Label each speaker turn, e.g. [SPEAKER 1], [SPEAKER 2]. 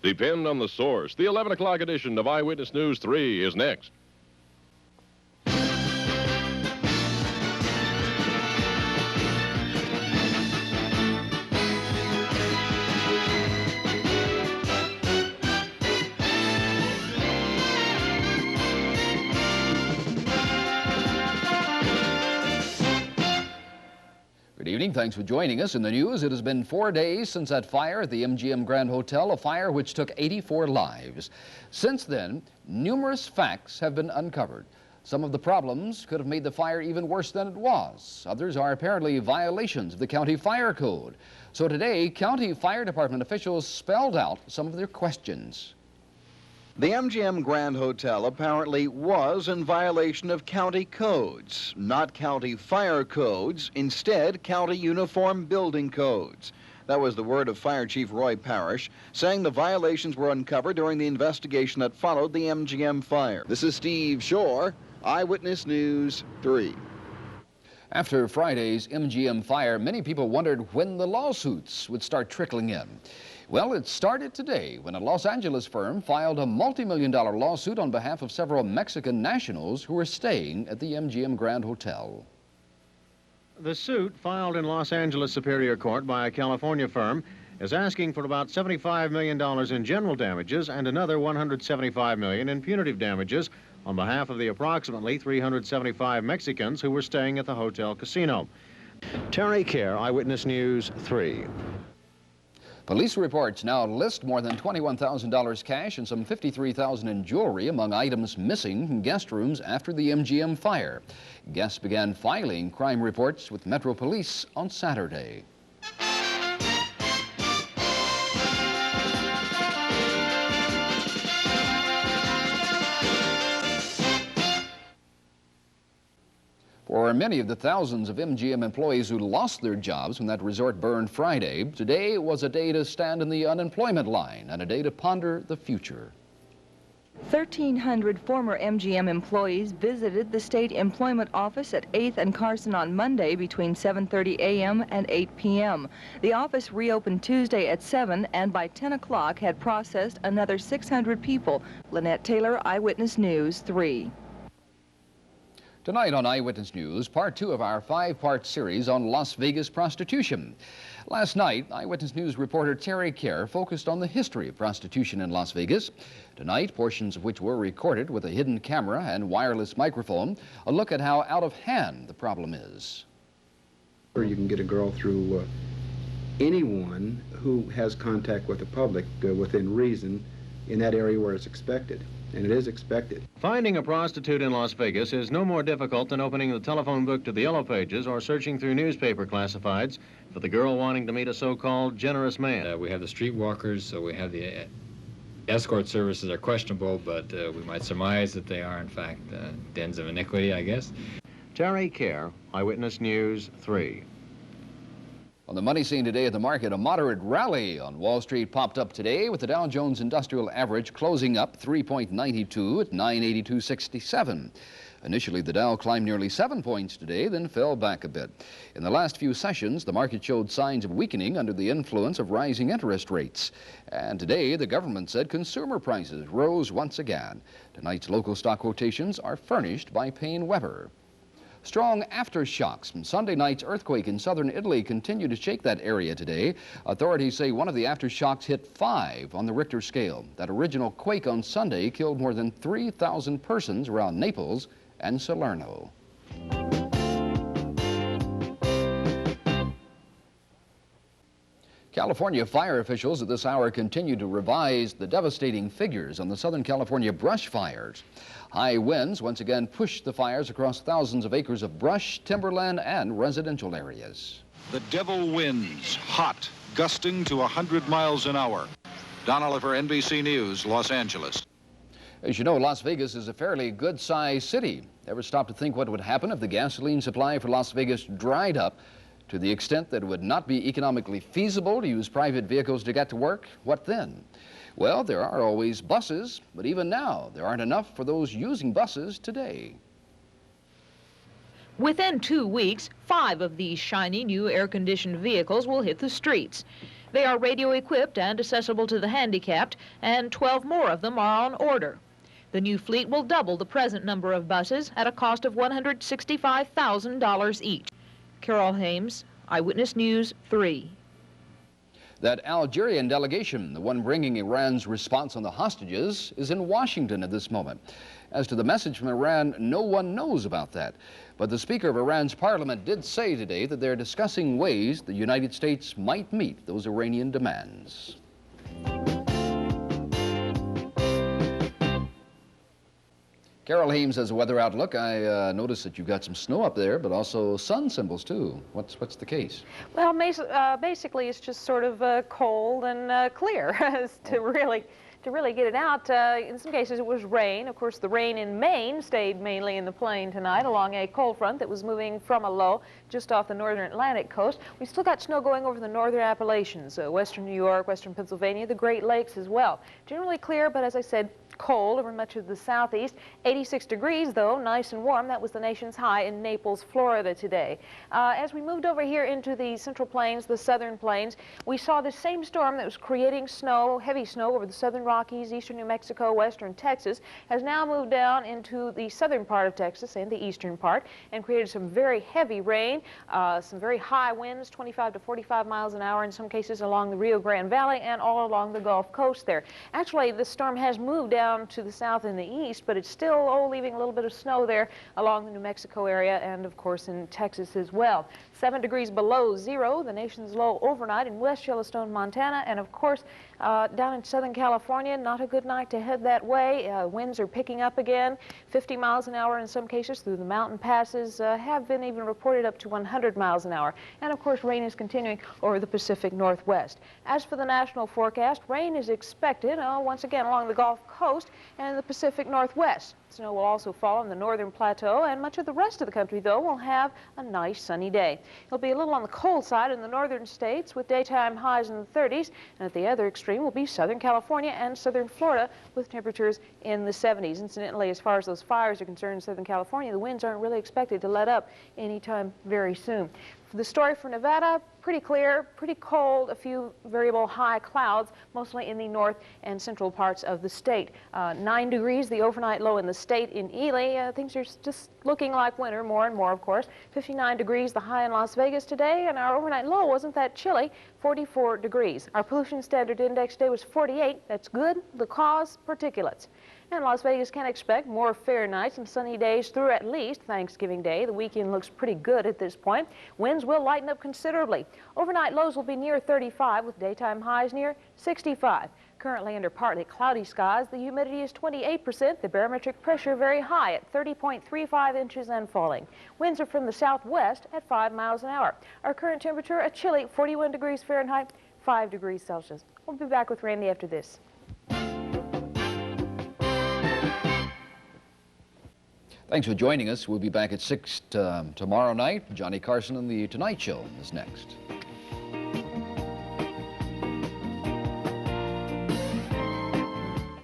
[SPEAKER 1] Depend on the source. The 11 o'clock edition of Eyewitness News 3 is next.
[SPEAKER 2] Good evening. Thanks for joining us in the news. It has been 4 days since that fire at the MGM Grand Hotel, a fire which took 84 lives. Since then, numerous facts have been uncovered. Some of the problems could have made the fire even worse than it was. Others are apparently violations of the county fire code. So today, county fire department officials spelled out some of their questions.
[SPEAKER 3] The MGM Grand Hotel apparently was in violation of county codes, not county fire codes, instead county uniform building codes. That was the word of Fire Chief Roy Parrish, saying the violations were uncovered during the investigation that followed the MGM fire. This is Steve Shore, Eyewitness News 3.
[SPEAKER 2] After Friday's MGM fire, many people wondered when the lawsuits would start trickling in. Well, it started today when a Los Angeles firm filed a multi-million-dollar lawsuit on behalf of several Mexican nationals who were staying at the MGM Grand Hotel.
[SPEAKER 4] The suit, filed in Los Angeles Superior Court by a California firm, is asking for about $75 million in general damages and another $175 million in punitive damages on behalf of the approximately 375 Mexicans who were staying at the hotel casino. Terry Kerr, Eyewitness News 3.
[SPEAKER 2] Police reports now list more than $21,000 cash and some $53,000 in jewelry among items missing from guest rooms after the MGM fire. Guests began filing crime reports with Metro Police on Saturday. For many of the thousands of MGM employees who lost their jobs when that resort burned Friday, today was a day to stand in the unemployment line and a day to ponder the future.
[SPEAKER 5] 1,300 former MGM employees visited the state employment office at 8th and Carson on Monday between 7:30 a.m. and 8 p.m. The office reopened Tuesday at 7 and by 10 o'clock had processed another 600 people. Lynette Taylor, Eyewitness News 3.
[SPEAKER 2] Tonight on Eyewitness News, part 2 of our 5-part series on Las Vegas prostitution. Last night, Eyewitness News reporter Terry Kerr focused on the history of prostitution in Las Vegas. Tonight, portions of which were recorded with a hidden camera and wireless microphone, a look at how out of hand the problem is.
[SPEAKER 6] You can get a girl through anyone who has contact with the public within reason in that area where it's expected. And it is expected.
[SPEAKER 4] Finding a prostitute in Las Vegas is no more difficult than opening the telephone book to the Yellow Pages or searching through newspaper classifieds for the girl wanting to meet a so-called generous man.
[SPEAKER 7] We have the streetwalkers, so we have the escort services are questionable, but we might surmise that they are, in fact, dens of iniquity, I guess.
[SPEAKER 4] Terry Kerr, Eyewitness News 3.
[SPEAKER 2] On the money scene today at the market, a moderate rally on Wall Street popped up today with the Dow Jones Industrial Average closing up 3.92 at 982.67. Initially, the Dow climbed nearly 7 points today, then fell back a bit. In the last few sessions, the market showed signs of weakening under the influence of rising interest rates. And today, the government said consumer prices rose once again. Tonight's local stock quotations are furnished by Payne Weber. Strong aftershocks from Sunday night's earthquake in southern Italy continue to shake that area today. Authorities say one of the aftershocks hit 5 on the Richter scale. That original quake on Sunday killed more than 3,000 persons around Naples and Salerno. California fire officials at this hour continue to revise the devastating figures on the Southern California brush fires. High winds once again pushed the fires across thousands of acres of brush, timberland, and residential areas.
[SPEAKER 8] The devil winds, hot, gusting to 100 miles an hour. Don Oliver, NBC News, Los Angeles.
[SPEAKER 2] As you know, Las Vegas is a fairly good-sized city. Ever stop to think what would happen if the gasoline supply for Las Vegas dried up to the extent that it would not be economically feasible to use private vehicles to get to work? What then? Well, there are always buses, but even now, there aren't enough for those using buses today.
[SPEAKER 9] Within 2 weeks, 5 of these shiny new air-conditioned vehicles will hit the streets. They are radio-equipped and accessible to the handicapped, and 12 more of them are on order. The new fleet will double the present number of buses at a cost of $165,000 each. Carol Hames, Eyewitness News 3.
[SPEAKER 2] That Algerian delegation, the one bringing Iran's response on the hostages, is in Washington at this moment. As to the message from Iran, no one knows about that. But the Speaker of Iran's parliament did say today that they're discussing ways the United States might meet those Iranian demands. Carol Hames has a weather outlook. I noticed that you've got some snow up there, but also sun symbols, too. What's the case?
[SPEAKER 10] Well, basically, it's just sort of cold and clear to really get it out. In some cases, it was rain. Of course, the rain in Maine stayed mainly in the plain tonight along a cold front that was moving from a low just off the northern Atlantic coast. We still got snow going over the northern Appalachians, western New York, western Pennsylvania, the Great Lakes as well. Generally clear, but as I said, cold over much of the southeast. 86 degrees, though, nice and warm. That was the nation's high in Naples, Florida today. As we moved over here into the central plains, the southern plains, we saw the same storm that was creating snow, heavy snow over the southern Rockies, eastern New Mexico, western Texas, has now moved down into the southern part of Texas and the eastern part and created some very heavy rain, some very high winds, 25 to 45 miles an hour in some cases along the Rio Grande Valley and all along the Gulf Coast there. Actually, the storm has moved down to the south and the east, but it's still leaving a little bit of snow there along the New Mexico area and, of course, in Texas as well. 7 degrees below zero, the nation's low overnight in West Yellowstone, Montana, and, of course, down in Southern California, not a good night to head that way. Winds are picking up again, 50 miles an hour in some cases through the mountain passes, have been even reported up to 100 miles an hour. And, of course, rain is continuing over the Pacific Northwest. As for the national forecast, rain is expected once again along the Gulf Coast and the Pacific Northwest. Snow will also fall on the northern plateau, and much of the rest of the country, though, will have a nice sunny day. It'll be a little on the cold side in the northern states with daytime highs in the 30s, and at the other extreme will be Southern California and Southern Florida with temperatures in the 70s. Incidentally, as far as those fires are concerned in Southern California, the winds aren't really expected to let up anytime very soon. The story for Nevada, pretty clear, pretty cold, a few variable high clouds, mostly in the north and central parts of the state. 9 degrees, the overnight low in the state in Ely. Things are just looking like winter more and more, of course. 59 degrees, the high in Las Vegas today, and our overnight low wasn't that chilly, 44 degrees. Our pollution standard index today was 48. That's good. The cause, particulates. And Las Vegas can expect more fair nights and sunny days through at least Thanksgiving Day. The weekend looks pretty good at this point. Winds will lighten up considerably. Overnight lows will be near 35 with daytime highs near 65. Currently under partly cloudy skies, the humidity is 28%, the barometric pressure very high at 30.35 inches and falling. Winds are from the southwest at 5 miles an hour. Our current temperature, a chilly 41 degrees Fahrenheit, 5 degrees Celsius. We'll be back with Randy after this.
[SPEAKER 2] Thanks for joining us. We'll be back at 6 tomorrow night. Johnny Carson and The Tonight Show is next.